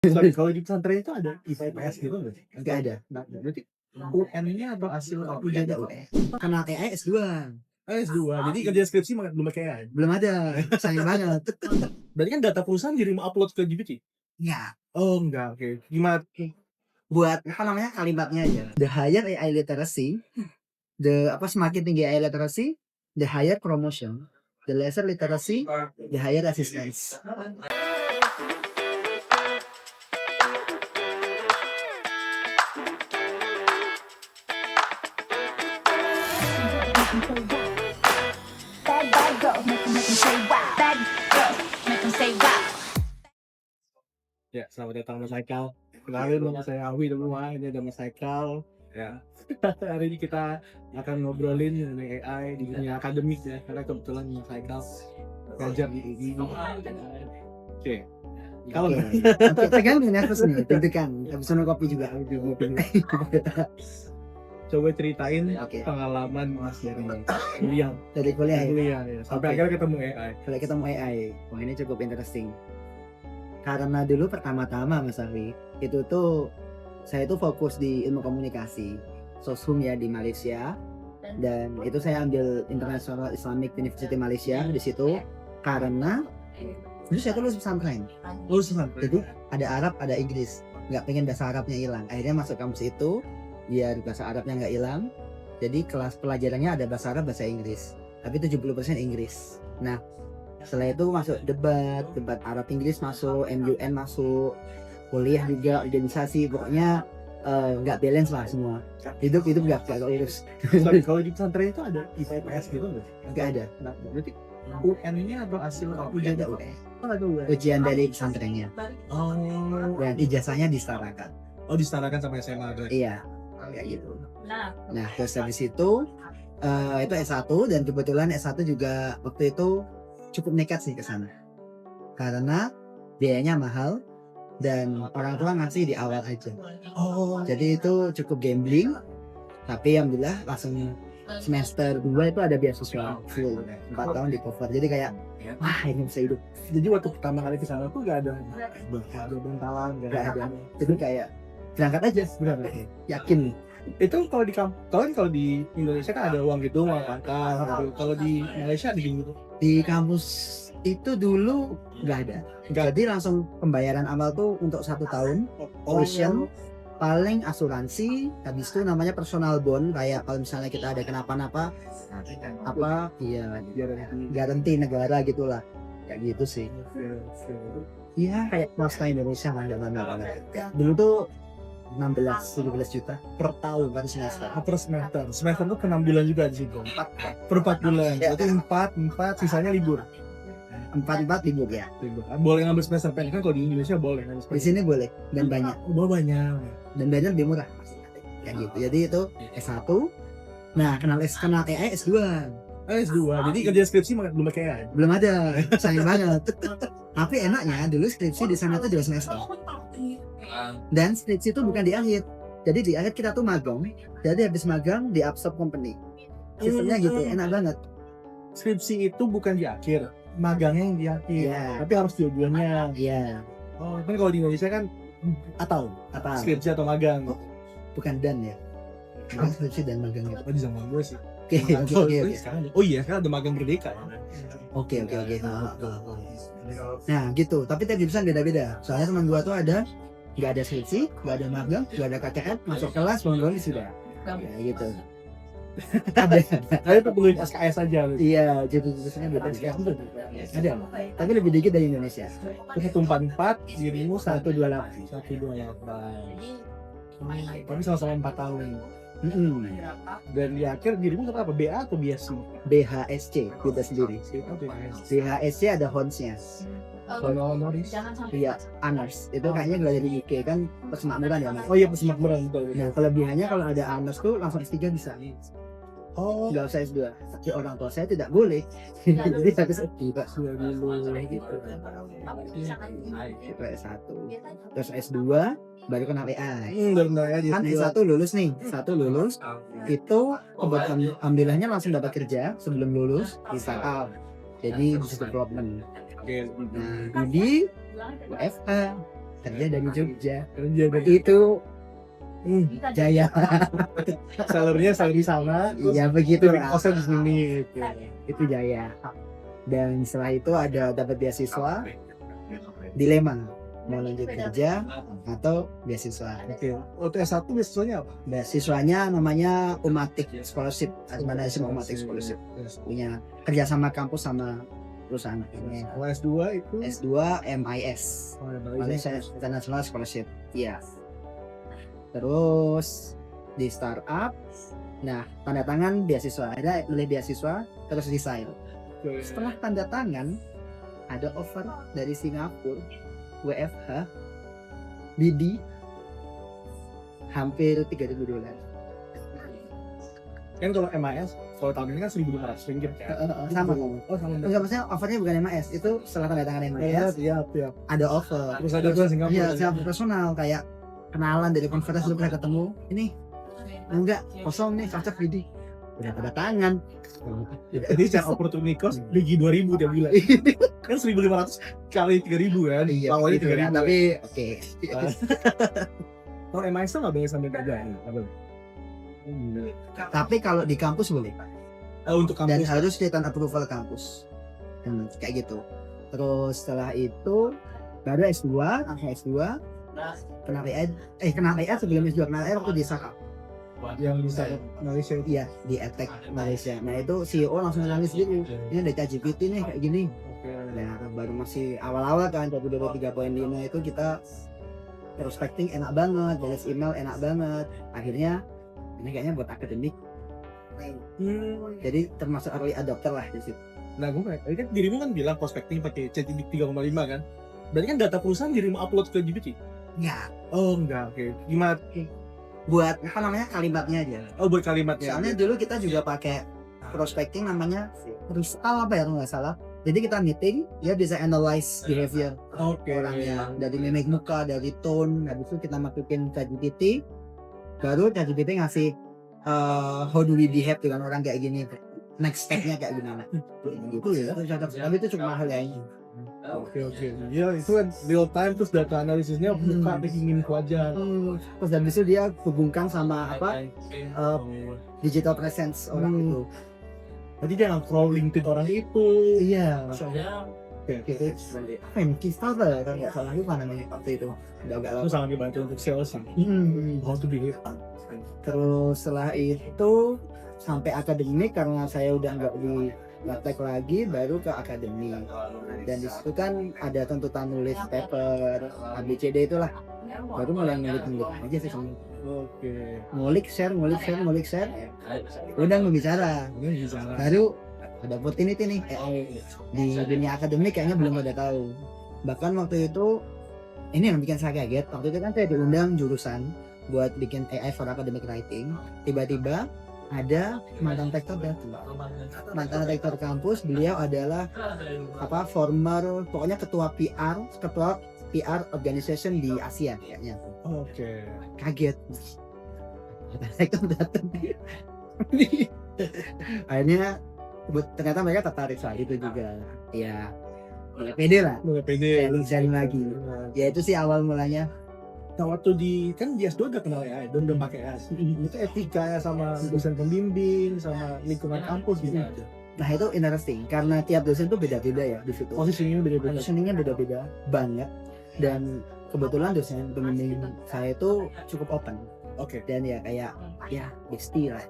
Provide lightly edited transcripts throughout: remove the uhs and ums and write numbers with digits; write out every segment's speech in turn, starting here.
Sorry, kalau di pesantren itu ada IPA IPS gitu nggak sih? Nggak ada. Berarti UN-nya atau hasil Nggak ada UN. Kenal AI S2. S2. Jadi kerja skripsi belum pakai AI. Belum ada. Sayang banget. Berarti kan data perusahaan jadi mau upload ke GPT? Ya, Oh enggak, oke. Gimana? buat apa namanya kalimatnya aja. The higher AI literacy, semakin tinggi AI literacy, the higher promotion. The lesser literacy, the higher assistance. Bad girls make them say wow. Bad girls make them say wow. Ya, selamat datang Mas Haikal. Kenalin nama saya Awi semua, ini ada Mas Haikal. Ya. Hari ini kita akan ngobrolin mengenai AI di dunia akademik ya, karena kebetulan Mas Haikal ngajar di UI. Oke. Kalau Tegang nih nervous nih, deg-degan. Habis minum kopi juga. coba ceritain Oke. pengalaman Mas dari kuliah. Dari kuliah ya. Kuliah ya. Sampai Oke. akhirnya ketemu AI. Kalau ketemu AI, wah ini cukup interesting. Karena dulu pertama-tama Mas Awi, itu tuh saya tuh fokus di ilmu komunikasi, Soshum ya di Malaysia, dan itu saya ambil International Islamic University Malaysia di situ karena dulu saya tuh lulus pesantren, Lulus pesantren. jadi ada Arab ada Inggris, nggak pengen bahasa Arabnya hilang, akhirnya masuk kampus itu biar bahasa Arabnya nggak hilang, jadi kelas pelajarannya ada bahasa Arab bahasa Inggris, tapi 70% Inggris. Nah setelah itu masuk debat Arab Inggris masuk, MUN masuk, kuliah juga organisasi, pokoknya nggak balance lah semua, hidup nggak lurus. Sorry, kalau di pesantren itu ada IPA IPS gitu nggak sih? Nggak ada. Berarti UN-nya atau hasil Nggak ada UN. ada UN. Ujian dari pesantrennya Oh, dan ijazahnya disetarakan. disetarakan sama SMA berarti. Iya kayak gitu. Nah terus habis itu S1, dan kebetulan S1 juga waktu itu cukup nekat sih ke sana karena biayanya mahal dan orang tua ngasih di awal aja. Oh, Jadi itu cukup gambling, tapi alhamdulillah langsung semester 2 itu ada beasiswa full 4 tahun di cover. Jadi kayak wah ini bisa hidup. jadi waktu pertama kali ke sana tuh gak ada bentalan, gak Gak ada. ada. Jadi kayak berangkat aja, Benar. yakin. Itu kalau di Indonesia kan ada uang gitu, uang pangkal gitu. Kalau di Malaysia ada gitu. Di kampus itu dulu nggak ada. Jadi langsung pembayaran awal tuh untuk 1 tahun, tuition, paling asuransi, habis itu namanya personal bond, kayak kalau misalnya kita ada kenapa-napa iya garansi negara gitulah, kayak gitu sih. Iya kayak swasta Indonesia nggak mana banget. Dulu tuh 16-17 juta per tahun per semester. Per semester tuh ke 6 bulan juga di situ. Per 4 bulan. Ya. Berarti 4 sisanya libur. 4 libur ya. Libur. Boleh ngambil semester pendek kan, kalau di Indonesia boleh ngambil Di semester. sini boleh dan banyak. Oh, banyak. Dan banyak lebih murah kayak gitu. Jadi itu S1. Nah kenal AI S2 S2. Jadi kerja skripsi belum pakai AI. belum ada, sayang banget. Tapi enaknya dulu skripsi di sana tuh 2 semester, dan skripsi itu bukan di akhir, jadi di akhir kita tuh magang, jadi habis magang di absorb company, sistemnya gitu, enak banget. Skripsi itu bukan di akhir, magangnya yang di akhir. Iya. Tapi harus dua-duanya. Iya. Oh, kan kalau di Indonesia kan atau Apa skripsi atau magang. bukan dan ya, bukan skripsi dan magang gitu. Oh, di zaman gue sih. Oke. Oh iya, sekarang ada magang merdeka. Oke. Nah gitu, tapi tiap jurusan beda-beda. Soalnya teman gua tuh ada nggak ada skripsi, nggak ada magang, nggak ada KKN, masuk kelas bangun sudah. Ya gitu. Ada. Saya tuh perlu SKS aja. Iya, jurusannya beda. Ada, tapi lebih dikit dari Indonesia. 144, dirimu 128. 128. Tapi sama-sama 4 tahun. Dan di akhir dirimu apa? BA atau BSc? BHSC kita sendiri. BHSC ada honors-nya. Honoris. Iya, honors. Itu kayaknya nggak dari UK kan, persemakmuran ya Mas. Oh iya, persemakmuran betul. Nah, kelebihannya kalau ada honors tuh langsung S3 bisa. Oh, Nggak usah S2. Tapi orang tua saya tidak boleh. Jadi harus S3 sudah dulu gitu. Itu S1. Terus S2 baru kenal AI. benar aja. Kan S1 lulus nih. S1 lulus itu alhamdulillahnya langsung dapat kerja sebelum lulus di startup. Jadi business development. Oke. Nah, di WFH kerja dari Jogja. Kerja dari Itu jaya. salary sama. Iya begitu Dari lah. kosnya di sini. Gitu. Itu jaya. Dan setelah itu ada dapat beasiswa, dilema mau lanjut kerja atau beasiswa. Oke. Waktu S1 beasiswanya apa? Beasiswanya namanya Umatik Scholarship, Management Umatik Scholarship. Punya kerjasama kampus sama perusahaan. Kalau S2 itu S2 MIS, Malaysia International Scholarship. Iya. Terus di startup, nah tanda tangan beasiswa, ada milih beasiswa terus resign. Setelah tanda tangan, ada offer dari Singapura, WFH, BD, hampir $3.000. kan kalau MIS kalau tahun ini kan 1.500 ringgit kan. Sama. Oh sama. Enggak, maksudnya offernya bukan MIS, itu setelah tanda tangan Iya, MIS, iya. ada offer. Terus ada ke Singapura. Iya, Singapura personal, kayak kenalan dari konferensi dulu pernah ketemu. Ini enggak kosong nih, cocok BD. Udah tanda tangan. Jadi secara opportunity cost bagi 2.000 dia bilang. Kan 1.500 kali 3.000 kan. Iya, Awalnya gitu kan. 3.000. Tapi oke. Kalau MIS tuh nggak boleh sambil kerja. Tapi kalau di kampus boleh. Untuk Dan kampus. harus return approval kampus. Kayak gitu. Terus setelah itu baru S2, langsung S2. Kena PA sebelum S2 kena PA waktu di Saka. yang bisa Malaysia itu. Iya, di Attack Malaysia. Nah itu CEO langsung nangis gitu. Ini ada ChatGPT nih kayak gini. Oke. Nah baru masih awal-awal kan 3.5 itu kita prospecting enak banget, balas email enak banget. Akhirnya ini kayaknya buat akademik. Jadi termasuk early adopter lah di situ. Nah, gue tadi kan dirimu kan bilang prospecting pakai ChatGPT 3,5 kan. Berarti kan data perusahaan dirimu upload ke GPT? Enggak, Oh, enggak. Oke. Gimana? buat apa namanya kalimatnya aja. Oh, buat kalimatnya. Soalnya dulu kita juga pakai prospecting namanya Crystal apa ya kalau nggak salah. Jadi kita meeting, dia bisa analyze behavior Oke. orangnya dari mimik muka, dari tone. Habis itu kita masukin ChatGPT, baru ChatGPT ngasih how do we behave dengan orang kayak gini, next stepnya kayak gimana. Gitu ya. Itu cocok. Tapi itu cuma mahal ya. Oke. Ya, itu kan real time terus data analisisnya muka ingin wajah. Terus habis itu dia hubungkan sama apa digital presence orang itu. Jadi dia nge-crawl LinkedIn orang itu. Iya. Oke. Apa yang Kickstarter ya kalau nggak salah lupa namanya waktu itu. Udah agak Itu lama. sangat dibantu untuk sales sih. How to behave. Terus setelah itu sampai akademik karena saya udah nggak di praktek lagi, baru ke akademik. Dan di situ kan ada tuntutan nulis paper ABCD itulah. Baru mulai ngulik aja sih semua. Oke. Ngulik share. Udah nggak bicara. Ini bisa lah. Baru ada opportunity nih di dunia akademik kayaknya belum ada tahu. Bahkan waktu itu ini yang bikin saya kaget. Waktu itu kan saya diundang jurusan buat bikin AI for academic writing. Tiba-tiba ada mantan rektor datang. Mantan rektor kampus, beliau adalah former pokoknya ketua PR organization di Asia kayaknya. Oke. Kaget. Rektor datang. Akhirnya ternyata mereka tertarik soal itu juga. Ya, mulai pede lah. Mulai pede. Sharing lagi. Ya itu sih awal mulanya. Nah, waktu di S2 udah kenal AI, udah pakai AI. Itu etika ya sama dosen pembimbing, sama lingkungan kampus gitu aja. Nah itu interesting karena tiap dosen tuh beda-beda ya di situ. Posisinya beda-beda. Positioningnya beda-beda banget. Dan kebetulan dosen pembimbing saya itu cukup open. Oke. Dan ya kayak bestie lah,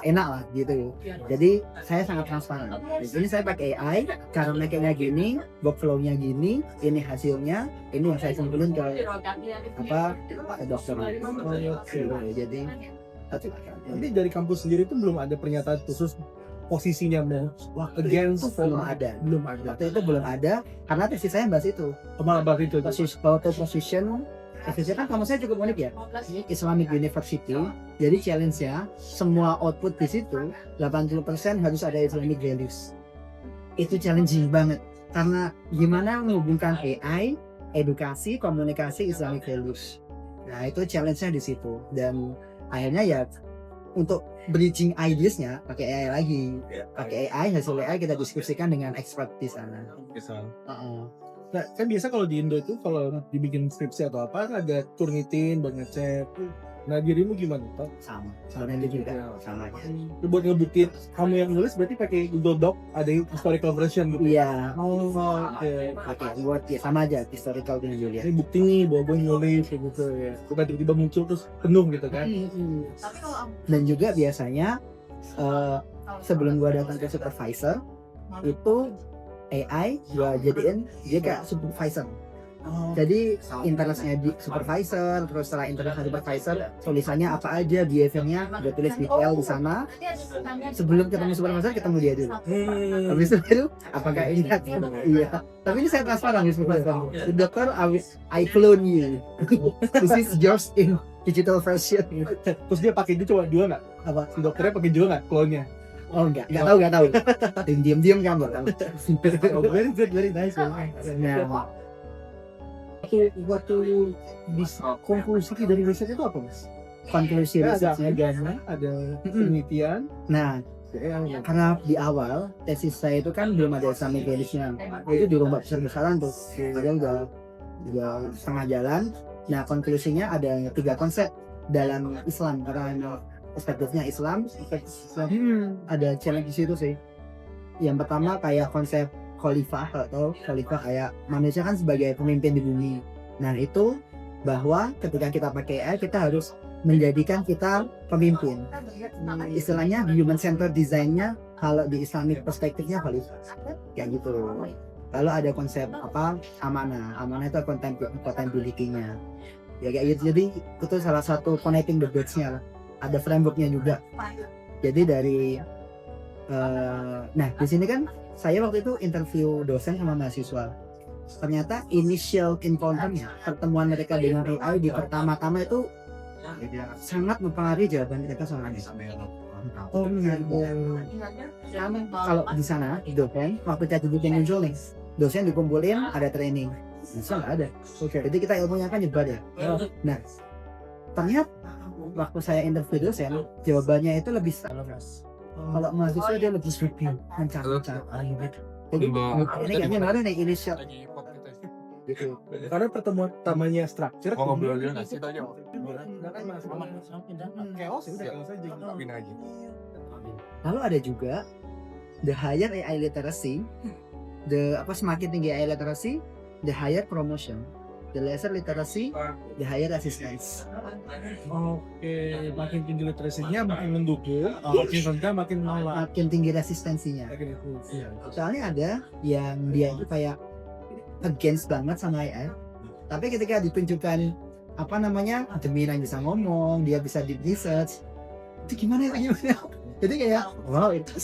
enak lah gitu. Jadi saya sangat transparan. Ini saya pakai AI, cara makanya gini, workflow-nya gini, ini hasilnya, ini yang saya simpulin ke dokter. Jadi Jadi dari kampus sendiri itu belum ada pernyataan khusus posisinya mau against belum ada. belum ada. Waktu itu belum ada karena tesis saya bahas itu. Malah bahas itu. Auto position. Tesisnya kan kamu saya cukup unik ya. Islamic University. Jadi challenge-nya semua output di situ 80% harus ada Islamic values. Itu challenging banget karena gimana menghubungkan AI, edukasi, komunikasi, Islamic values. Nah, itu challenge-nya di situ dan akhirnya ya untuk bridging ideas-nya pakai AI lagi. Pakai AI, hasil AI kita diskusikan dengan expert di sana. Nah, kan biasa kalau di Indo itu kalau dibikin skripsi atau apa ada Turnitin buat ngecek. Nah, dirimu gimana, Toh? Sama sebenarnya juga sama aja. Itu buat ngebuktiin kamu yang nulis berarti pakai Google Doc, ada historical version gitu. Iya, Oh, oke. oke, buat ya sama aja historical dengan Julia. Ini bukti nih bahwa gue nulis kayak gitu ya. Bukan tiba-tiba muncul terus penuh gitu kan. Dan juga biasanya sebelum gua datang ke supervisor itu AI gua jadiin dia kayak supervisor. Jadi interestnya di supervisor, terus setelah interestnya supervisor tulisannya apa aja, behaviornya udah tulis detail di sana. Sebelum ketemu supervisor ketemu dia dulu. Habis itu apakah ini iya. Tapi ini saya transparan di supervisor. Dokter, I clone you. This is yours in digital version. Terus dia pakai itu coba dua nggak? Apa? Si dokternya pakai juga nggak clone-nya? Oh enggak tahu. Diam kan enggak tahu. Oh, very good, very nice. Nah, Waktu bisa konklusi dari riset itu apa, Mas? konklusi Ya, ada risetnya. agama, ada penelitian. Nah, karena di awal tesis saya itu kan belum ada Islamic Medicine, itu dirombak besar-besaran tuh, padahal udah setengah jalan. Nah, konklusinya ada 3 konsep dalam Islam karena perspektifnya Islam. Ada challenge di situ sih. Yang pertama kayak konsep khalifah atau khalifah kayak manusia kan sebagai pemimpin di bumi. Nah, itu bahwa ketika kita pakai AI kita harus menjadikan kita pemimpin. Istilahnya human centered design-nya kalau di Islamic perspektifnya khalifah kayak gitu. Lalu ada konsep apa amanah itu accountability-nya ya kayak gitu. Jadi itu salah satu connecting the dots-nya lah. Ada framework-nya juga. Jadi dari nah di sini kan saya waktu itu interview dosen sama mahasiswa. Ternyata initial encounter-nya, pertemuan mereka dengan AI di pertama-tama itu sangat mempengaruhi jawaban mereka soal ini. Oh, kalau di sana dosen waktu ChatGPT muncul nih, dosen dikumpulin ada training, bisa nggak ada. Oke. Jadi kita ilmunya kan nyebar ya. Nah, ternyata waktu saya interview dosen, jawabannya itu lebih kalau mahasiswa dia lebih mencari gitu. Jadi ini kayaknya nggak ada nih initial. Gitu. Karena pertemuan pertamanya structure. ngobrolin ngasih aja. Chaos ya udah chaos aja. Lakuin aja. Lalu ada juga the higher AI literacy, semakin tinggi AI literacy, the higher promotion. The lesser literacy, the higher resistance. Oke, makin tinggi literasinya makin mendukung, makin rendah makin menolak. Makin tinggi resistensinya. Makin itu. Soalnya ada yang dia itu kayak against banget sama AI, tapi ketika ditunjukkan Gemini bisa ngomong, dia bisa deep research, itu gimana ya? Jadi kayak wow, itu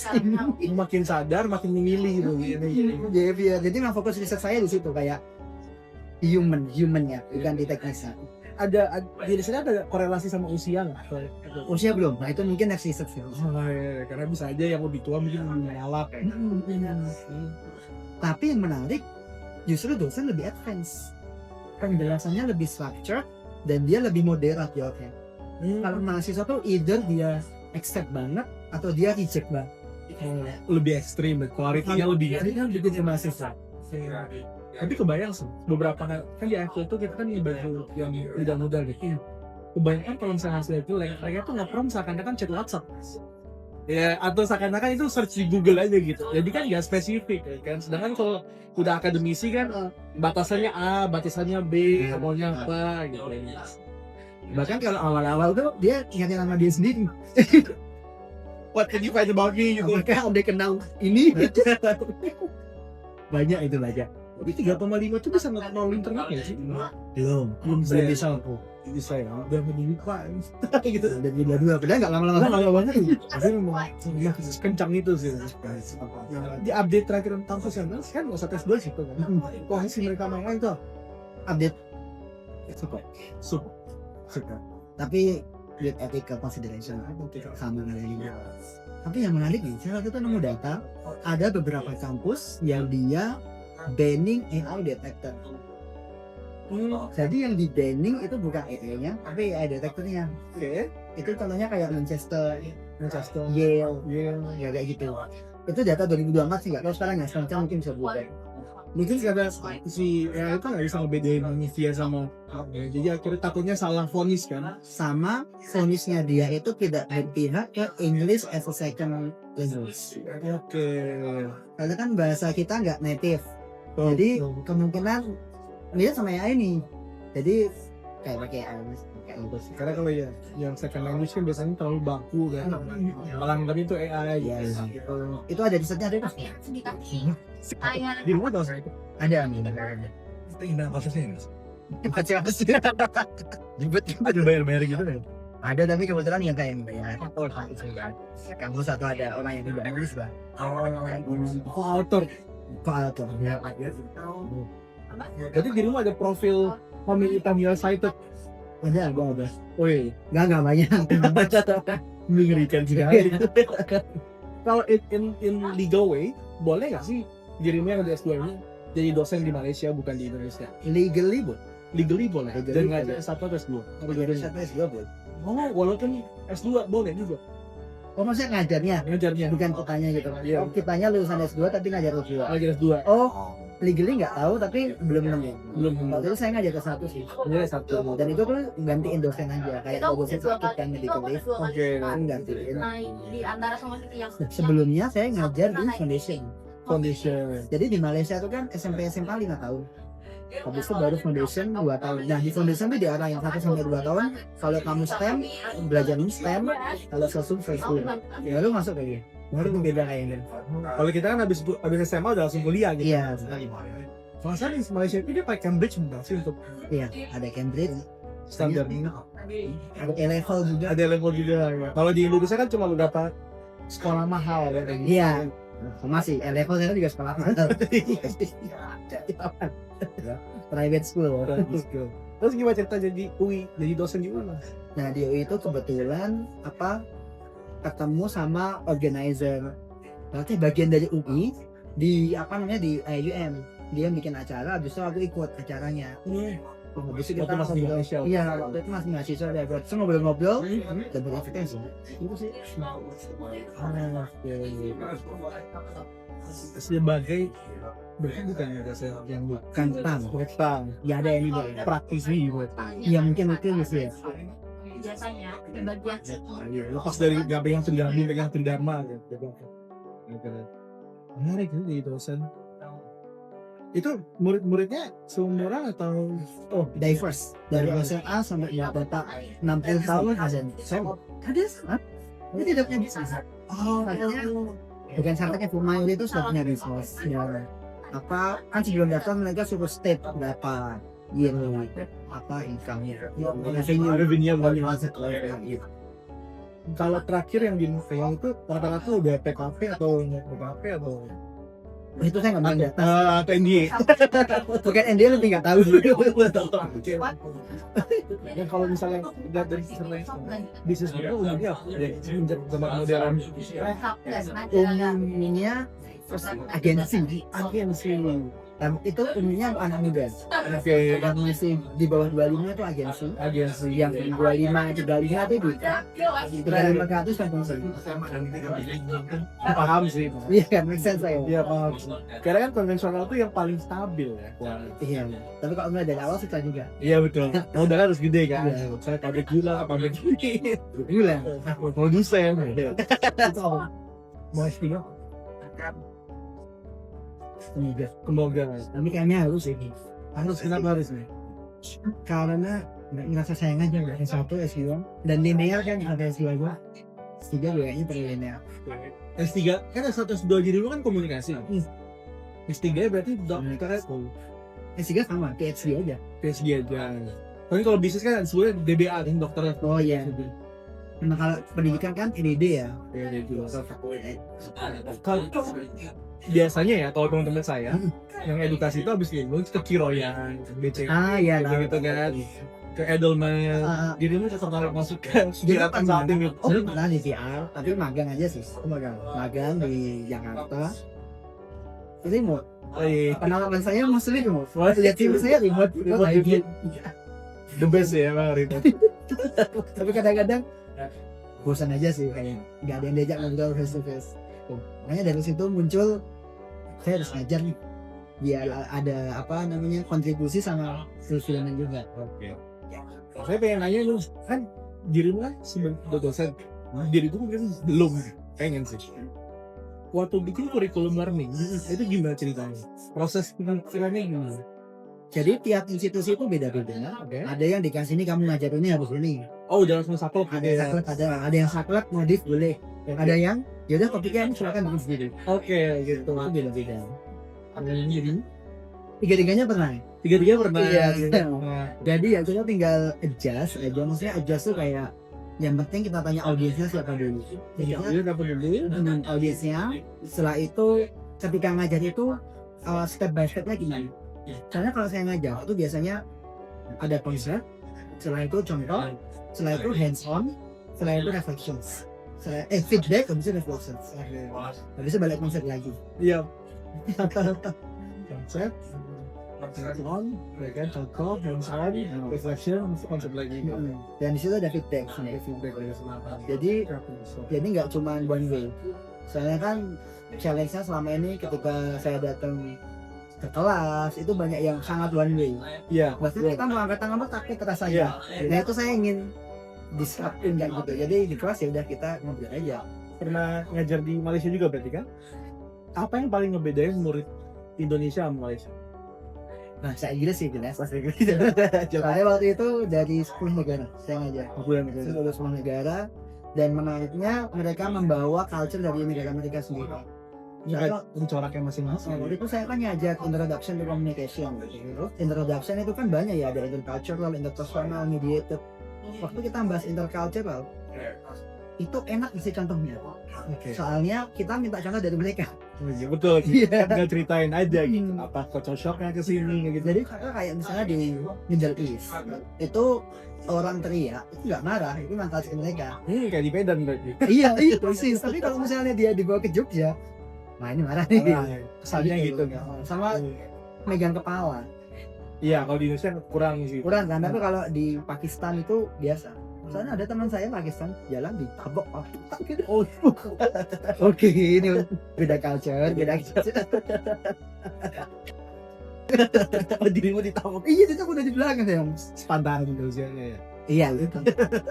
Makin sadar, makin memilih gitu. behavior. Jadi memang fokus riset saya di situ kayak humannya, bukan di teknisnya. Ada di sini ada korelasi sama usia nggak? Usia belum, nah itu mungkin next research ya. Oh iya, karena bisa aja yang lebih tua mungkin lebih mengalap. Tapi yang menarik justru dosen lebih advance, penjelasannya lebih structured dan dia lebih moderat jawabnya. Kalau mahasiswa tuh either dia accept banget atau dia reject banget. Lebih ekstrim, kualitasnya lebih. Jadi kan begitu mahasiswa. Tapi kebayang sih, beberapa kan di akhir itu kita kan ngebantu yang muda-muda gitu. Kebanyakan kalau misalnya hasilnya jelek, mereka tuh nge-prompt seakan-akan chat WhatsApp. Ya, atau seakan-akan itu search di Google aja gitu. Jadi kan nggak spesifik ya kan. Sedangkan kalau udah akademisi kan batasannya A, batasannya B, maunya apa gitu. Bahkan kalau awal-awal tuh dia ingatin nama dia sendiri. What can you find about me gitu. Mereka udah kenal ini. Banyak itu banyak. Tapi 3,5 itu bisa nol internet ya sih? Belum bisa aku. Bisa ya, udah menunggu pak gitu. Udah beda dua, padahal nggak lama-lama. Nggak lama banget nih. Tapi memang kencang itu sih. Di update terakhir tentang social kan nggak usah tes dua sih tuh kan. Wah sih mereka main itu Update suka. tapi with ethical consideration sama dengan ini. Tapi yang menarik nih, saya waktu itu nemu data ada beberapa kampus yang dia banning AI detector. Jadi yang di banning itu bukan AI-nya, tapi AI detectornya. Oke. Itu contohnya kayak Manchester, Yale, ya kayak gitu. Itu data 2024 sih, nggak tahu sekarang ya, sekarang mungkin bisa berubah. Mungkin karena si AI itu nggak bisa ngebedain manusia sama jadi akhirnya takutnya salah vonis kan. Sama vonisnya dia itu tidak berpihak ke English as a second language. Oke. Karena kan bahasa kita nggak native. Oh, Jadi oh. kemungkinan dia sama AI nih. Jadi kayak pakai AI kayak gitu. Karena kalau ya yang second language kan biasanya terlalu baku kan. Malah kami itu AI Iya, gitu. gitu. Itu ada risetnya ada. Di rumah tahu saya itu. Ada. Itu indah kasusnya ya. Baca sih. Jemput-jemput Bayar gitu kan. ada, tapi kebetulan yang kayak bayar. Oh, itu kan. Kampus atau ada orang yang tidak Inggris, Bang. Author. Kalau tuh ya. Jadi di rumah ada profil family Tamil sighted. Ada, ada. Woi, Enggak banyak. Baca tuh. mengerikan sekali. Kalau in legal way, boleh nggak sih dirinya yang S2 ini jadi dosen di Malaysia bukan di Indonesia? Legally, Bu. Legally boleh. Legally Dan boleh. ngajar S1 atau S2. Satu S2, Bu. Oh, walaupun S2 boleh juga Oh, maksudnya ngajarnya? ngajarnya. Bukan kitanya gitu. Iya. Oh, kitanya lulusan S2 tapi ngajar S2. Ngajar S2. Oh, legally nggak tahu tapi belum nemu. Belum. Waktu itu saya ngajar ke satu sih. Ngajar S1. Dan itu tuh gantiin dosen aja. Kayak kalau dosen sakit kan medical leave. Oke. Kan gantiin. Di antara sama si yang Sebelumnya saya ngajar di foundation. Foundation. Jadi di Malaysia tuh kan SMP SMA 5 tahun. Habis itu baru foundation 2 tahun. Nah di foundation tuh di arah yang 1 sampai 2 tahun. Kalau kamu STEM, belajar STEM. Kalau sosum first school. Ya lu masuk kayak gitu. Baru beda kayak gitu. Kalau kita kan habis SMA udah langsung kuliah gitu. Iya, Kalau saya di Malaysia itu dia pakai Cambridge bentar sih untuk iya. Ada Cambridge, standar. ada A-level juga. Ada level juga. Ya. Kalau di Indonesia kan cuma beberapa sekolah mahal kan. Iya. Masih A-level saya juga sekolah mahal. Private school. Terus gimana cerita jadi UI, jadi dosen di mana? Nah di UI itu kebetulan ketemu sama organizer. Berarti bagian dari UI di di IUM. Dia bikin acara, habis itu aku ikut acaranya. Habis itu Waktu masih di Malaysia. Iya, waktu itu masih mahasiswa dia. Terus ngobrol-ngobrol dan berekspresi. Itu sih. Sebagai bukan ya dosen yang Bukan tentang ya ada ini Bang. praktisi buat. Ya mungkin sih ya. biasanya di bagian Lepas dari nggak pegang pendama, pegang pendama gitu. Menarik itu jadi dosen. Itu murid-muridnya seumuran atau Diverse dari SMA sampai data 60 tahun ada. Ada hah? Dia tidak punya bisnis. Bukan syaratnya full itu sudah punya bisnis. Ya. Apa kan sebelum daftar mereka suruh state berapa year income-nya. revenue Dari buat hasil gitu. kalau terakhir yang di Nuveang itu rata-rata udah PKP atau PKP atau Itu saya nggak bangga. atau NDA. Bukan dia lebih nggak tahu. Ya kalau misalnya lihat dari sisi bisnis itu umumnya apa? Ya, semenjak zaman modern Umumnya agensi. Itu umumnya anak muda. Oke, Yang masih di bawah 25 itu agensi. Yang 25 35 itu duit. 35 ke atas kan konsumsi. paham sih. Iya kan, make sense saya. Iya paham. Karena kan konvensional itu yang paling stabil ya. Iya. Tapi kalau mulai dari awal susah juga. Iya betul. Modalnya harus gede kan. Iya. Saya pabrik gula, pabrik Gula. produsen. Mau S3? Semoga. Tapi kayaknya harus sih. Harus kenapa harus nih? Karena ngerasa sayang aja nggak S1, S2 dan linear kan ada S2 gua. S3 juga kayaknya perlu linear. S3 kan S1 S2 jadi dulu kan komunikasi. S3 berarti dokter S3 sama, PhD aja. PhD aja. Tapi kalau bisnis kan sebenarnya DBA kan dokternya. Oh iya. Nah kalau pendidikan kan NID ya. Kalau biasanya ya kalau teman-teman saya yang edukasi itu habis lulus ke Kiroyan, BC, Ah iya gitu kan, ke Edelman. Jadi lu tertarik masuk ke Jadi kegiatan saat ini. Saya pernah di VR, tapi magang aja sih. Magang di Jakarta. Jadi mau pengalaman saya mostly remote. Lihat tim saya remote. The best ya Bang Rito. Tapi kadang-kadang bosan aja sih kayak nggak ada yang diajak ngobrol face to face. Makanya dari situ muncul saya harus ngajar nih. biar ada apa namanya kontribusi sama filmnya juga. Oke. Saya pengen nanya lu kan dirimu kan sebagai dosen, diriku mungkin belum pengen sih. Waktu bikin kurikulum learning itu gimana ceritanya? Proses pemikirannya gimana? Jadi tiap institusi itu beda-beda. Oke. Ada yang dikasih ini kamu ngajar ini harus ini. Oh, udah langsung saklek. Ada yang saklek, ada yang saklek modif boleh. Ada yang yaudah topiknya silakan bikin sendiri. Oke, gitu. Itu beda-beda. Jadi Tiga-tiganya pernah. tiga-tiga pernah. Iya. Nah, Jadi ya kita tinggal adjust aja. Maksudnya adjust tuh kayak yang penting kita tanya audiensnya siapa dulu. iya, Jadi dia dapat dulu. dengan audiensnya, setelah itu ketika ngajar itu step by stepnya gimana? Karena kalau saya ngajar itu biasanya ada konsep, setelah itu contoh, setelah itu hands on, setelah itu reflections, feedback, habis itu reflections, habis itu balik konsep lagi. Iya. Konsep, hands on, ya kan, contoh, hands on, reflection, konsep lagi. Dan di situ ada feedback. Feedback dari selama. Jadi nggak cuma one way. Soalnya kan challenge-nya selama ini ketika saya datang ke kelas itu banyak yang sangat one way. Iya. Maksudnya kita mau angkat tangan tuh takut keras aja. Nah itu saya ingin disruptin kayak gitu. Jadi di kelas ya udah kita ngobrol aja. Pernah ngajar di Malaysia juga berarti kan? Apa yang paling ngebedain murid Indonesia sama Malaysia? Bahasa Inggris sih jelas bahasa Inggris. Soalnya waktu itu dari 10 negara saya ngajar. Saya dari 10 negara dan menariknya mereka membawa culture dari negara mereka sendiri. Ya, coraknya masing-masing. Waktu itu saya kan ngajar introduction to communication. Introduction itu kan banyak ya, ada intercultural, interpersonal, mediated. Waktu kita bahas intercultural, itu enak isi contohnya. Oke. Soalnya kita minta contoh dari mereka. Iya, betul. Iya. Nggak ceritain aja gitu. Apa cocoknya ke sini gitu. Jadi kayak misalnya di Middle East, itu orang teriak itu nggak marah, itu manfaat mereka. Kayak di Medan berarti. Iya, iya persis. Tapi kalau misalnya dia dibawa ke Jogja, nah ini marah nih. Kesannya gitu. Sama megang kepala. Iya, kalau di Indonesia kurang sih. Kurang kan, tapi kalau di Pakistan itu biasa. Soalnya ada teman saya Pakistan jalan ditabok gitu. Oh, Oke, ini beda culture, beda culture. dirimu ditabok. Iya, itu udah di belakang ya. Sepantaran Indonesianya ya. Iya, itu.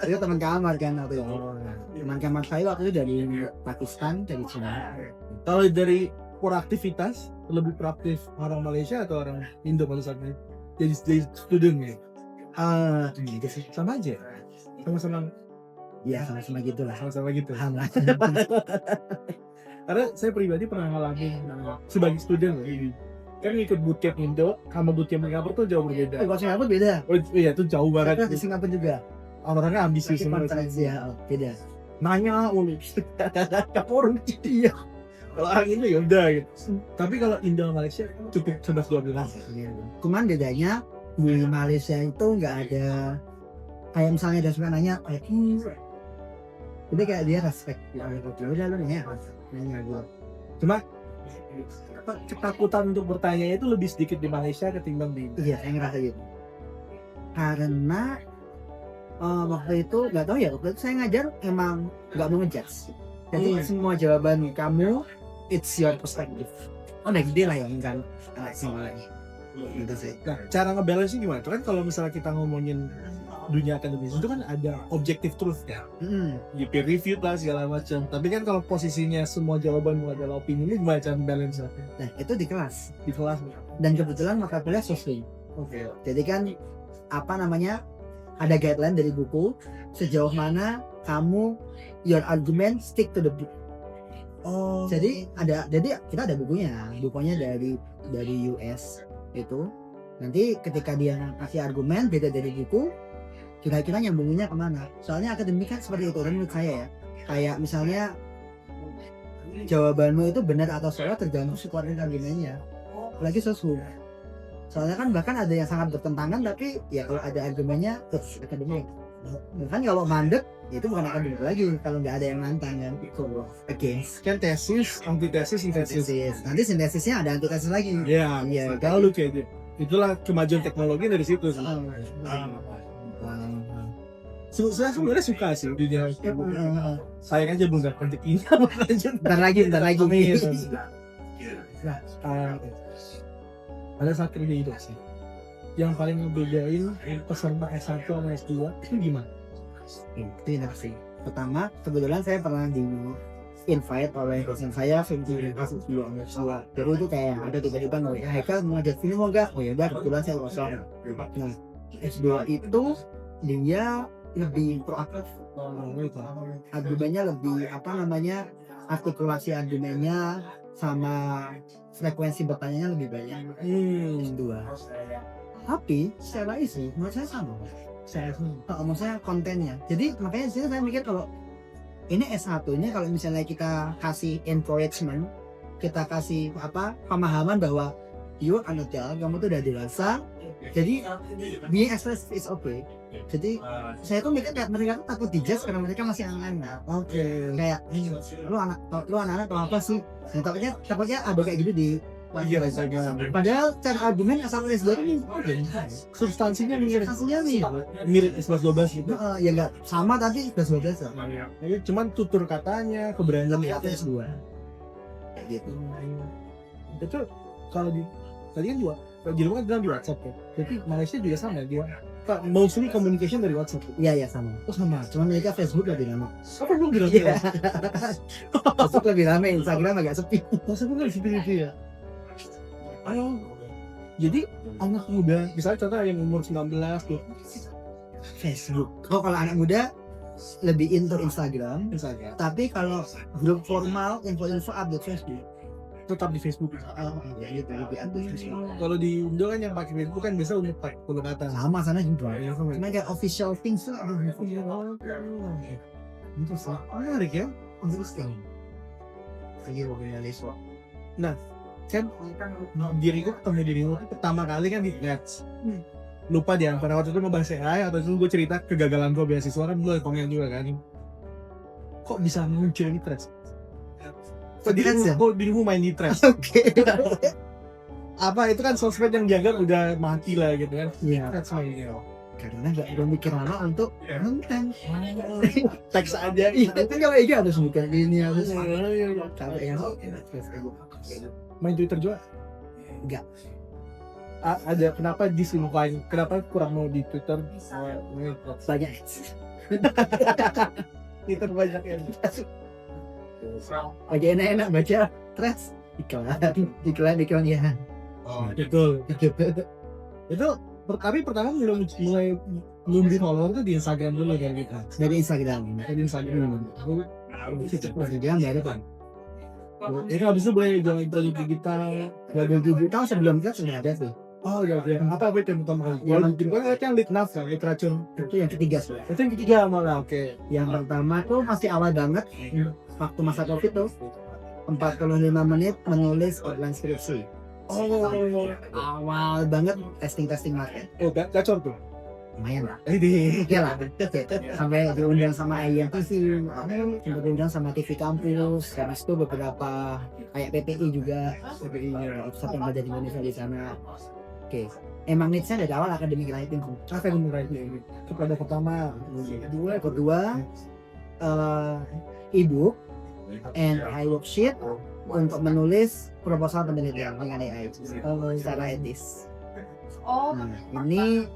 Itu teman kamar kan waktu itu. Oh, Teman kamar saya waktu itu dari Pakistan, dari Cina. kalau dari proaktivitas lebih proaktif orang Malaysia atau orang Indo pada saat ini? Jadi student ya. Gitu sih. Sama aja. Sama-sama Ya sama-sama gitulah. sama-sama gitu. Alhamdulillah. Karena saya pribadi pernah ngalamin sebagai student kan ikut bootcamp Indo sama bootcamp Singapura tuh jauh berbeda. Kalau Singapura beda. Oh iya itu jauh banget. Di Singapura juga. Orang-orangnya ambisius semua. Ya, beda. Nanya mulu. Kapor iya. Kalau orang Indo ya udah gitu. Tapi kalau Indo Malaysia cukup 11-12. Cuman bedanya di Malaysia itu nggak ada kayak misalnya ada suka nanya kayak jadi kayak dia respect ya udah lu nanya gue. Cuma ketakutan untuk bertanya itu lebih sedikit di Malaysia ketimbang di Indo. Iya saya ngerasa gitu karena waktu itu nggak tahu ya waktu itu saya ngajar emang nggak mau ngejudge jadi semua jawaban kamu it's your perspective udah gede lah ya kan gitu sih. Nah, cara ngebalance gimana? Itu kan kalau misalnya kita ngomongin dunia akademis itu kan ada objective truth ya. Di peer review lah segala macam. Tapi kan kalau posisinya semua jawabanmu adalah opini, ini gimana cara balance? Nah, itu di kelas. Di kelas. Dan kebetulan mata kuliah sosmed. Oke. Jadi kan apa namanya? Ada guideline dari buku sejauh mana kamu your argument stick to the book. Oh. Jadi kita ada bukunya dari US itu. Nanti ketika dia kasih argumen beda dari buku, kira-kira nyambunginnya kemana? Soalnya akademik kan seperti itu menurut saya ya. Kayak misalnya jawabanmu itu benar atau salah tergantung sekuatnya argumennya. Apalagi sosum. Soalnya kan bahkan ada yang sangat bertentangan tapi ya kalau ada argumennya terus akademik. Kan kalau mandek itu bukan akademik lagi kalau nggak ada yang nantang kan. Against. Kan tesis, antitesis, sintesis. Nanti sintesisnya ada antitesis lagi. Iya, Iya. kalau lu kayak gitu. Itulah kemajuan teknologi dari situ. Saya sebenarnya suka sih dunia. Sayang aja belum dapat rezekinya. Bentar lagi. Nah, pada saat kerja itu sih yang paling ngebedain peserta S1 sama S2 itu gimana? Itu enak sih. Pertama, kebetulan saya pernah di invite oleh dosen saya untuk S2. Jadi itu kayak ada tiba-tiba ngomong, ya Haikal mau ngajak sini mau nggak? Oh ya udah, kebetulan saya kosong. Nah, S2 itu dia lebih proaktif, argumennya lebih apa namanya, artikulasi argumennya sama frekuensi bertanyanya lebih banyak. S2. Tapi secara isi menurut saya sama. Menurut saya kontennya. Jadi makanya sini saya mikir kalau ini S1 nya kalau misalnya kita kasih encouragement, kita kasih apa pemahaman bahwa you are adult, kamu tuh udah dewasa, jadi being expressive is okay. Jadi saya tuh mikir kayak mereka tuh takut dijudge karena mereka masih anak-anak. Kayak lu anak-anak atau apa sih? Nah, takutnya ada kayak gitu di padahal cara argumen asal S2 ini Substansinya mirip mirip S12 gitu. ya nggak sama tapi S12 Jadi cuman tutur katanya, keberanian lebih atas S2 kayak gitu. Itu kalau di tadi kan juga di rumah bilang di WhatsApp ya. Jadi Malaysia juga sama dia. Pak, mostly communication dari WhatsApp. Iya sama. Oh sama. Cuman mereka Facebook lebih lama. Apa belum bilang Iya. Facebook lebih lama, Instagram agak sepi. Facebook kan seperti itu ya. Ayo. Jadi anak muda, misalnya contoh yang umur 19 tuh Facebook. Oh kalau anak muda lebih into Instagram. misalnya Tapi kalau grup formal info-info update Facebook. tetap di Facebook. Ya gitu lebih update Facebook. Kalau di Indo kan yang pakai Facebook kan biasa untuk 40 ke atas. Sama sana juga. Ya, sama. Cuma kayak official things tuh Itu sih menarik ya. interesting. Lagi organis. Kan diriku ketemu dirimu tuh pertama kali kan di Threads. Lupa dia pada waktu itu ngebahas AI atau itu gue cerita kegagalan gue beasiswa kan gue komen juga kan. Kok bisa muncul di Threads? Kok dirimu main di Threads? Oke. Apa itu kan sosmed yang dianggap udah mati lah gitu kan. Iya. Threads mainnya. Karena nggak berpikir lama untuk konten. Teks aja. Ih, tapi kalau ini harus bukan ini harus capek ya. Main Twitter juga? Enggak. Ada kenapa disukain? Kenapa kurang mau di Twitter? Banyak. Twitter banyak ya. Lagi enak-enak baca Threads iklan ya. Oh, betul. Itu tapi pertama belum di follower tuh di Instagram dulu kan gitu. Dari Instagram. Di Instagram. Instagram nggak ada kan? Jadi habis itu boleh join digital. Dari digital sebelum Threads sudah ada tuh. Oh iya. Apa yang pertama kali? Yang Yang kedua yang Litnaf kan, racun. Itu yang ketiga sih. Itu yang ketiga malah. Oke. Yang pertama tuh masih awal banget waktu masa Covid tuh 45 menit menulis outline skripsi. Oh, Awal banget testing market. gacor tuh. Lumayan lah. Ini. Oke lah. Sampai diundang sama IMTV, sampai diundang sama TV Kampus. Habis itu beberapa kayak PPI juga. PPI satu yang ada di Indonesia di sana. Oke. Emang niche-nya dari awal academic writing. Apa yang mulai ini? Kepada pertama, Kedua e-book and worksheet untuk menulis proposal penelitian dengan AI secara etis. Nah, ini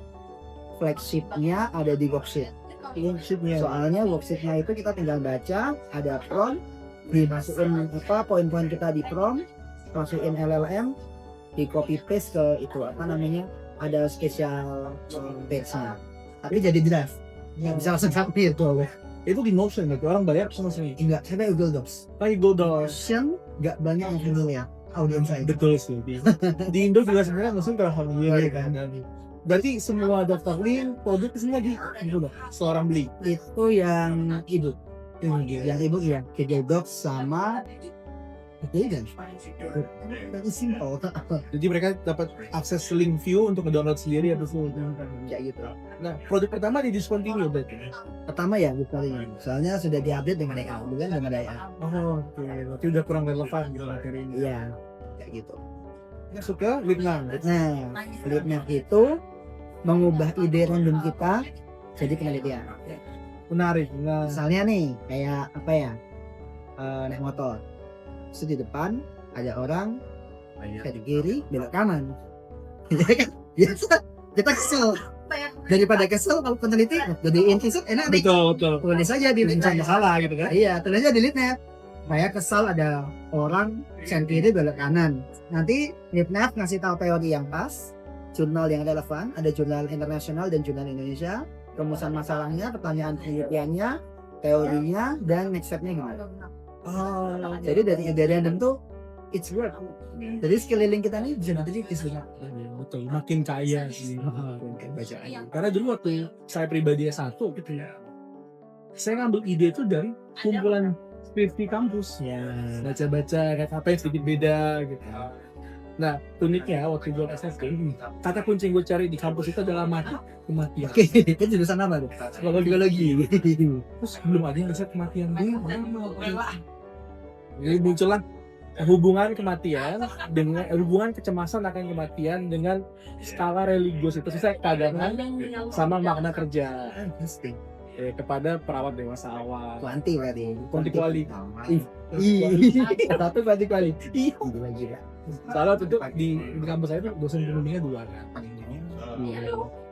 flagshipnya ada di worksheet. Soalnya worksheetnya itu kita tinggal baca, ada prompt, dimasukin apa poin-poin kita di prompt, masukin LLM, di copy paste ke itu apa namanya, ada special page-nya. Tapi jadi draft, nggak bisa langsung submit tuh. itu di Notion gitu, orang bayar sama sini. Enggak, saya pakai Google Docs. Pakai Google. Notion nggak banyak yang familiar audiens saya. Betul sih. Di Indo juga sebenarnya Notion terlalu familiar kan. Berarti semua daftar link, produk semua di Google. Seorang beli. Itu yang ebook. Yang ebook ya, Google Docs sama kan? Itu simple. Jadi mereka dapat akses link view untuk nge-download sendiri atau full. Kayak gitu. Nah, produk pertama di discontinue berarti. Pertama ya bukan, soalnya sudah diupdate dengan AI, bukan dengan AI. Oh, oke. Berarti udah kurang relevan gitu materi ini. Iya, kayak gitu. Masuk ke Litnam. Nah, Litnam itu mengubah ide random kita jadi penelitian. Menarik. Nah, Misalnya nih, kayak apa ya? Naik motor. Terus di depan ada orang kayak di kiri belok kanan. Ya kan? Biasa kita kesel. Daripada kesel kalau peneliti jadi intisip enak nih. Betul. Tulis aja di Mencari masalah gitu kan. Iya, tulis aja di leadnet. Saya kesal ada orang sendiri belok kanan. Nanti leadnet ngasih tahu teori yang pas, jurnal yang relevan, ada jurnal internasional dan jurnal Indonesia, rumusan masalahnya, pertanyaan penelitiannya, teorinya, dan next step-nya gimana. Jadi dari random tuh it's work. Jadi sekeliling kita nih bisa meneliti sebenarnya. Betul, makin kaya sih. Bacaan. Karena dulu waktu saya pribadi S1 gitu ya, saya ngambil ide itu dari kumpulan skripsi kampus. Ya. Baca-baca apa yang sedikit beda gitu. Nah, uniknya waktu gue SSK, kata kunci yang gue cari di kampus itu adalah kematian. Oke, itu jurusan apa tuh? Psikologi. Terus belum ada yang riset kematian dia. Jadi muncullah hubungan kematian dengan hubungan kecemasan akan kematian dengan skala religiositas saya keagamaan sama makna kerja kepada perawat dewasa awal. Kuanti berarti. Kuanti. Satu kuanti kualiti. Gila. Soalnya waktu itu di kampus saya itu dosen pembimbingnya 2 kan.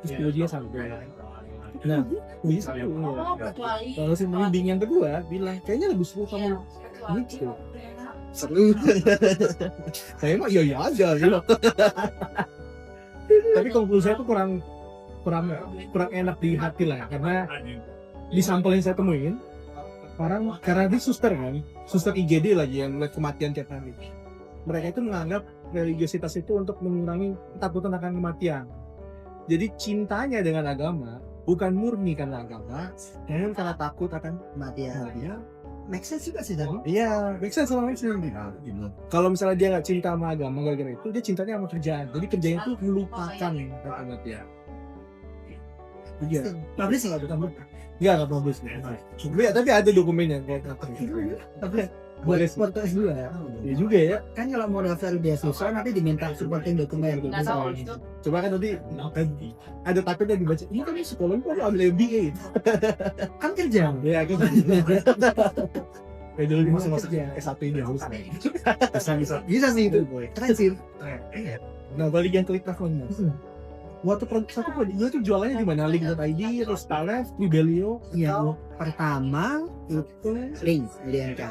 Terus biologinya sampai. Nah, bisa kalau si pembimbing yang kedua bilang kayaknya lebih seru kamu gitu. Seru. Saya mah iya aja gitu. Tapi konklusi saya itu kurang enak di hati lah karena di sampel yang saya temuin orang karena dia suster IGD lagi yang melihat kematian tiap hari. Mereka itu menganggap religiositas itu untuk mengurangi ketakutan akan kematian. Jadi cintanya dengan agama bukan murni karena agama, namun karena takut akan Kematian. Make sense juga sih tadi. Iya, make sense. Kalau misalnya dia nggak cinta sama agama gara-gara itu, dia cintanya sama kerjaan. Jadi kerjanya itu melupakan kematian. Iya. Publish nggak tuh kamu? Nggak publish. Tapi ada dokumennya kayak Tapi buat foto S2 ya. ya juga ya. Kan kalau mau daftar beasiswa nanti diminta supporting dokumen. Coba kan nanti ada takutnya dibaca. Ini kan psikologi kok ambil MBA. Kan kerja. Ya kan. Kayak dulu masuk S1 ini harus. Bisa sih itu. Keren sih. Nah balik yang klik teleponnya. Waktu produk satu gue tuh jualannya di mana? Link.id, terus Talef, Libelio. Iya. Pertama itu link LNK.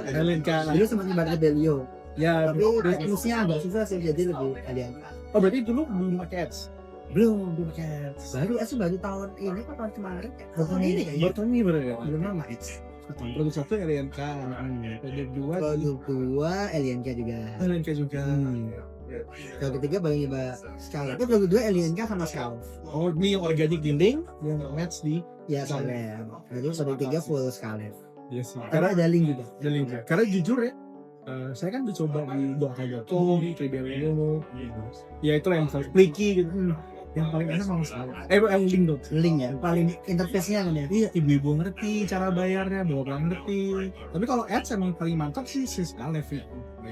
Dulu sempat nyebar ke Belio. Ya, Tapi bisnisnya agak susah sih jadi lebih LNK. oh berarti dulu belum pakai ads? Belum pakai. Baru tahun ini apa tahun kemarin? Tahun ini kayaknya. Baru tahun ini baru ya? Belum lama ads. Produk satu LNK, produk 2 LNK juga. LNK juga. Produk ketiga baru nyoba Scala. Tapi produk 2 LNK sama Scala. Oh ini yang organik di link, yang match di Ya Scala. Lalu produk 3 full Scala. iya sih. Karena ada link juga. Karena jujur ya, saya kan udah coba di Doa.com, Tribelio, ya itu yang misalnya Pliki gitu. Yang paling enak sama Scala. Yang link dong. Link ya. Paling interface-nya kan ya. Iya, ibu-ibu ngerti cara bayarnya, bapak ngerti. Tapi kalau ads emang paling mantap sih si Scala itu.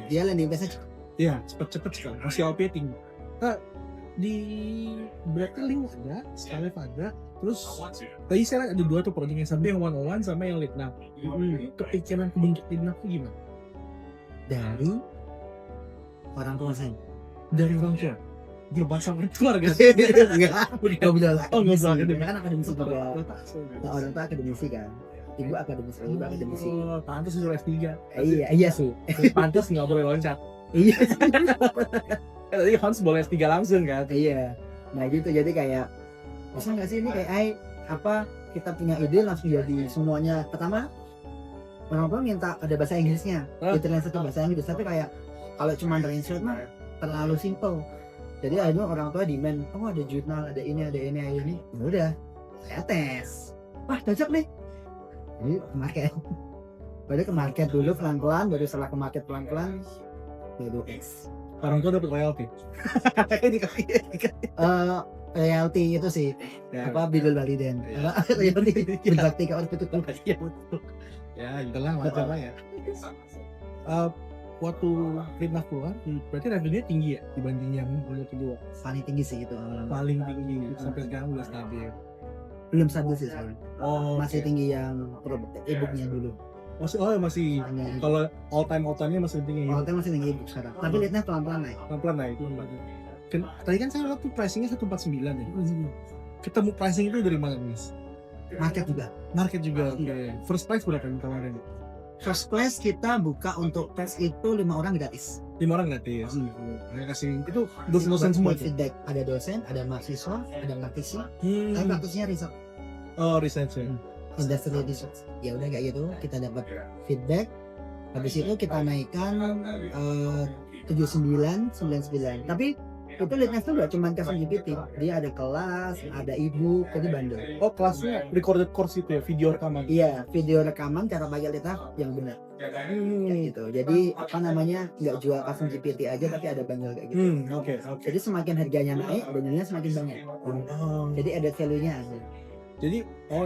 Dia landing page-nya Iya, cepet sekali. Masih OP tinggi. Di berarti link ada, Scala ada. Terus tadi saya lihat ada 2 tuh produk yang satu yang 101 sama yang lead. Nah, kepikiran kebentuk lead itu gimana? dari orang tua saya. Dari orang tua. Belum pasang keluarga. Enggak bilang. Oh, nggak bilang. Kan akademisi juga. Orang tua akademisi kan. Ibu akademisi. Oh, pantas sudah S3. Iya sih. Pantas nggak boleh loncat. Iya. Tadi Hans boleh S3 langsung kan? Iya. Nah gitu jadi kayak bisa nggak sih ini kayak kita punya ide langsung jadi semuanya. Pertama orang tua minta ada bahasa Inggrisnya, ditranslate ke bahasa Inggris. Tapi kayak kalau cuma translate mah terlalu simple. Jadi akhirnya orang tua demand, ada jurnal, ada ini. Ya udah, saya tes. Wah cocok nih. Jadi ke market. Baru ke market dulu pelan-pelan, baru setelah ke market pelan-pelan baru X. Orang tua dapat royalty. Royalty itu sih Bidul Baliden. Royalty berbakti ke orang itu. Iya betul. Ya itulah masalah ya. Waktu Fitnah keluar, berarti revenue tinggi ya dibanding yang bulan kedua. Paling tinggi sih itu. Paling tinggi sampai sekarang udah stabil. Belum stabil sih sekarang. Oh, masih tinggi yang e-booknya dulu. Masih. Kalau all time-nya masih tinggi. All time masih tinggi e-book sekarang. Tapi lihatnya pelan-pelan naik. Pelan-pelan naik. Tadi kan saya lihat tuh pricingnya 149 ya. Ketemu pricing itu dari mana Mas? Market juga. Market juga. Oke. First price berapa yang kemarin? First class kita buka untuk tes itu 5 orang gratis. 5 orang gratis. Saya kasih itu dosen-dosen semua Buat itu. feedback, ada dosen, ada mahasiswa, ada praktisi. Tapi Hmm. praktisnya riset, Oh, research ya. industry research. Ya udah kayak gitu, kita dapat feedback. Habis itu kita naikkan 79, 99. Tapi itu leadnya tuh gak cuma custom GPT, dia ada kelas, ada ebook, jadi bundle. Oh, kelasnya recorded course itu ya, video rekaman. Iya, video rekaman cara pakai letak yang benar. Kayak gitu. Jadi apa namanya, nggak jual custom GPT aja tapi ada bundle kayak gitu. Oke, oke. Jadi semakin harganya naik, bundlenya semakin banyak. Oh. Jadi ada value-nya ada. Jadi,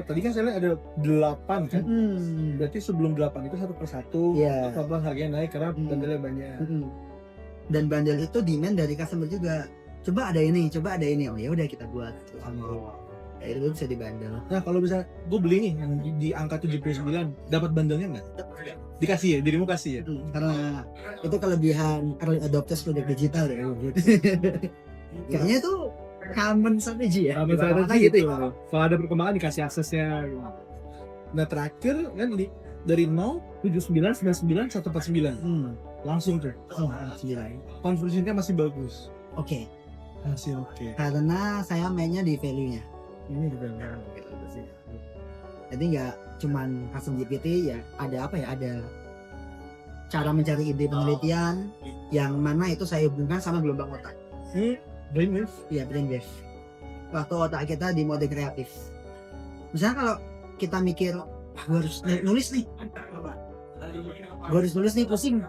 tadi kan saya lihat ada 8 kan? Hmm. Berarti sebelum 8 itu satu persatu, Iya. pelan-pelan harganya naik karena Hmm. bundle banyak. Dan bundle itu demand dari customer juga. Coba ada ini, coba ada ini. Oh ya udah kita buat. Ya, itu bisa dibundle. Nah, kalau bisa gue beli nih yang di angka 79, dapat bundle-nya nggak? Dikasih ya, dirimu kasih ya? Karena itu kelebihan early adopters produk digital ya. Kayaknya itu common strategy ya. Common Dimana-mana strategy gitu gitu. ya. Kalau ada perkembangan dikasih aksesnya. Nah, terakhir kan dari 0, 79, 99, 149. Langsung tuh. Oh, alhamdulillah. Conversion-nya masih bagus. Oke. Masih oke. Karena saya mainnya di value-nya. Ini juga Jadi nggak cuman custom GPT ya, ada apa ya, ada cara mencari ide penelitian yang mana itu saya hubungkan sama gelombang otak. brainwave. Iya, brainwave. Waktu otak kita di mode kreatif. Misalnya kalau kita mikir, gue harus nulis nih, pusing.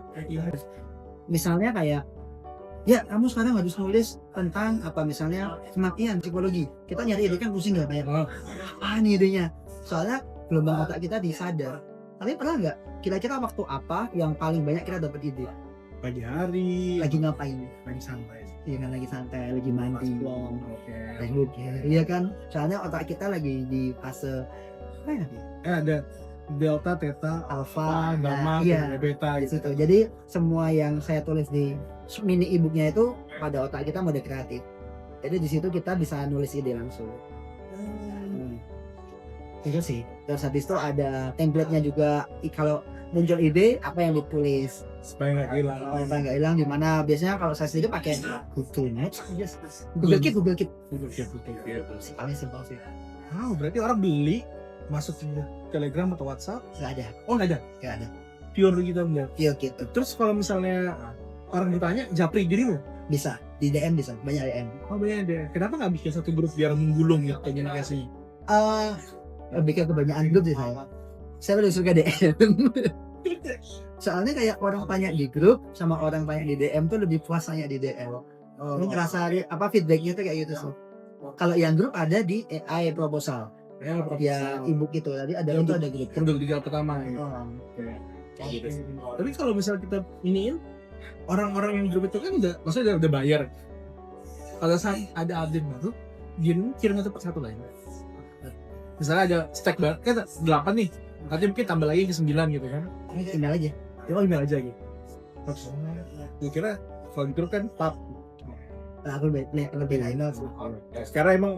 Misalnya kayak, ya kamu sekarang harus nulis tentang apa, misalnya kematian, psikologi. Kita nyari ide kan pusing nggak, kayak apa nih idenya? Soalnya gelombang otak kita disadar. Tapi pernah nggak, kira-kira waktu apa yang paling banyak kita dapat ide? Pagi hari, Lagi ngapain? lagi santai. Iya kan, lagi santai, lagi mandi, Plong, oke. lagi mikir, iya kan? Soalnya otak kita lagi di fase apa ya? Ada delta, theta, Alpha, gamma, iya, beta di gitu. situ. Jadi semua yang saya tulis di mini e-booknya itu pada otak kita mode kreatif. Jadi di situ kita bisa nulis ide langsung. Itu sih. Terus habis itu ada template-nya juga. Kalau muncul ide, apa yang ditulis? Supaya nggak hilang. Apa nggak hilang? Dimana biasanya kalau saya sendiri pakai Google Notes, Google Keep. Sih, paling simpel sih. Oh, berarti orang beli masuk ke Telegram atau WhatsApp? Nggak ada, Oh, nggak ada. nggak ada. Pure gitu enggak. Iya gitu. Terus kalau misalnya orang ditanya, japri dirimu? Bisa di DM, bisa banyak DM. Oh, banyak deh. Kenapa nggak bikin satu grup biar menggulung ya komunikasi? Lebih ke kebanyakan grup sih saya. Saya lebih suka DM. Soalnya kayak orang tanya di grup sama orang tanya di DM tuh lebih puas tanya di DM. Ini ngerasa apa feedbacknya tuh kayak gitu sih. Kalau yang grup ada di AI proposal, ya ebook itu tadi ada, itu ada grup. Produk digital pertama. Ya. Kayak gitu sih. Tapi kalau misalnya kita iniin orang-orang yang grup itu kan udah, maksudnya udah bayar. Kalau ada update baru, dia kirim satu lain. Misalnya ada stack banget, kan 8 nih, nanti mungkin tambah lagi ke 9 gitu kan. Email aja. Ya email aja gitu. Gue kira kalau di grup kan pub. Aku lebih lain sih. Sekarang emang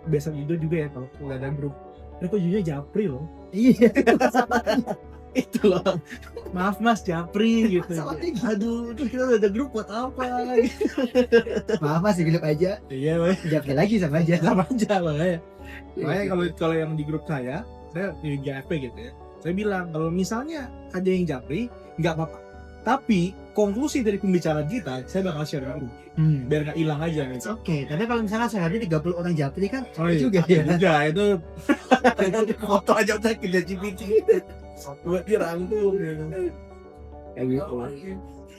biasa Indo juga ya kalau nggak ada grup. Tapi kok jujurnya japri loh. Iya. Itu loh. Maaf mas, japri gitu. Salahnya gitu. Aduh, terus kita udah ada grup buat apa? Maaf mas, di grup aja. Iya, Mas. Japri lagi sama aja. Sama aja makanya. Makanya kalau yang di grup saya di GFP gitu ya, saya bilang kalau misalnya ada yang japri, nggak apa-apa. Tapi konklusi dari pembicaraan kita, saya bakal share dulu, biar nggak hilang aja gitu. Oke, tapi kalau misalnya sehari 30 orang japri kan Oh iya, juga ya. juga itu foto aja udah kerja GPT. Buat dirangkum gitu. Kayak gitu.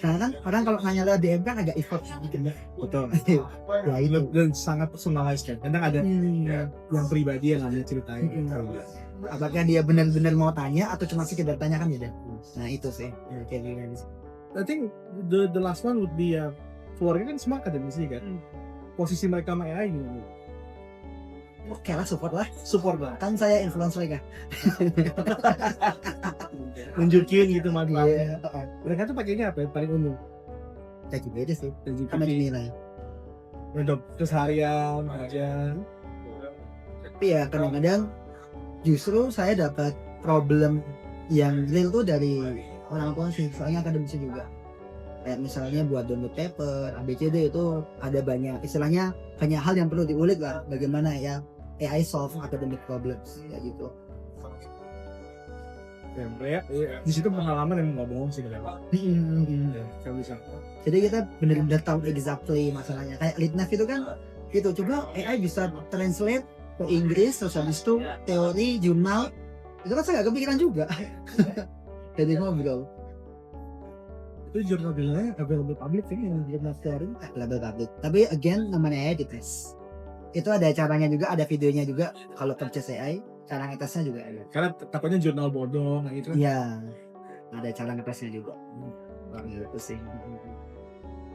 Karena kan orang kalau nanya lewat DM kan agak effort sedikit ya. Betul. Ya itu. Dan sangat personalized kan. Kadang ada yang pribadi yang ada ceritain. Apakah dia benar-benar mau tanya atau cuma sekedar tanya kan beda. Nah itu sih. Kayak gini sih. I think the last one would be keluarga kan semua akademisi kan. Posisi mereka sama AI gimana? Oke lah, support lah. Support lah. Kan saya influence mereka. Nunjukin gitu manfaatnya. Iya. Mereka tuh pakainya apa? Yang paling umum. Kayak gitu aja sih. Dan Sama GPT. dinilai. udah terus harian aja. Tapi ya kadang-kadang justru saya dapat problem yang real tuh dari orang tua sih, soalnya akademisi juga. Kayak misalnya buat download paper, ABCD itu ada banyak istilahnya banyak hal yang perlu diulik lah, bagaimana ya AI solve academic problems ya gitu. Ya, di situ pengalaman yang nggak bohong sih kalau saya bisa. Jadi kita benar-benar tahu exactly masalahnya. Kayak Litnaf itu kan gitu, coba AI bisa translate ke Inggris, terus habis itu teori, jurnal, itu kan saya nggak kepikiran juga. Jadi ngobrol. Itu jurnal-jurnalnya available public sih yang jurnal teori. Label public. Tapi again namanya AI dites. Itu ada caranya juga, ada videonya juga. Kalau purchase AI, cara ngetesnya juga ada. Karena takutnya jurnal bodong gitu kan. Iya, ada cara ngetesnya juga. Gitu sih.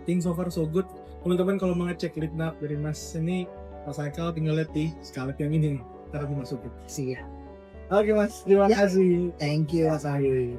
Think so far so good. Teman-teman kalau mau ngecek Litnaf dari Mas ini, Mas Haikal tinggal lihat di Scarlett yang ini nih. Ntar dimasukin. Sih. Oke Mas, terima Ya. kasih. Thank you Mas Ayu.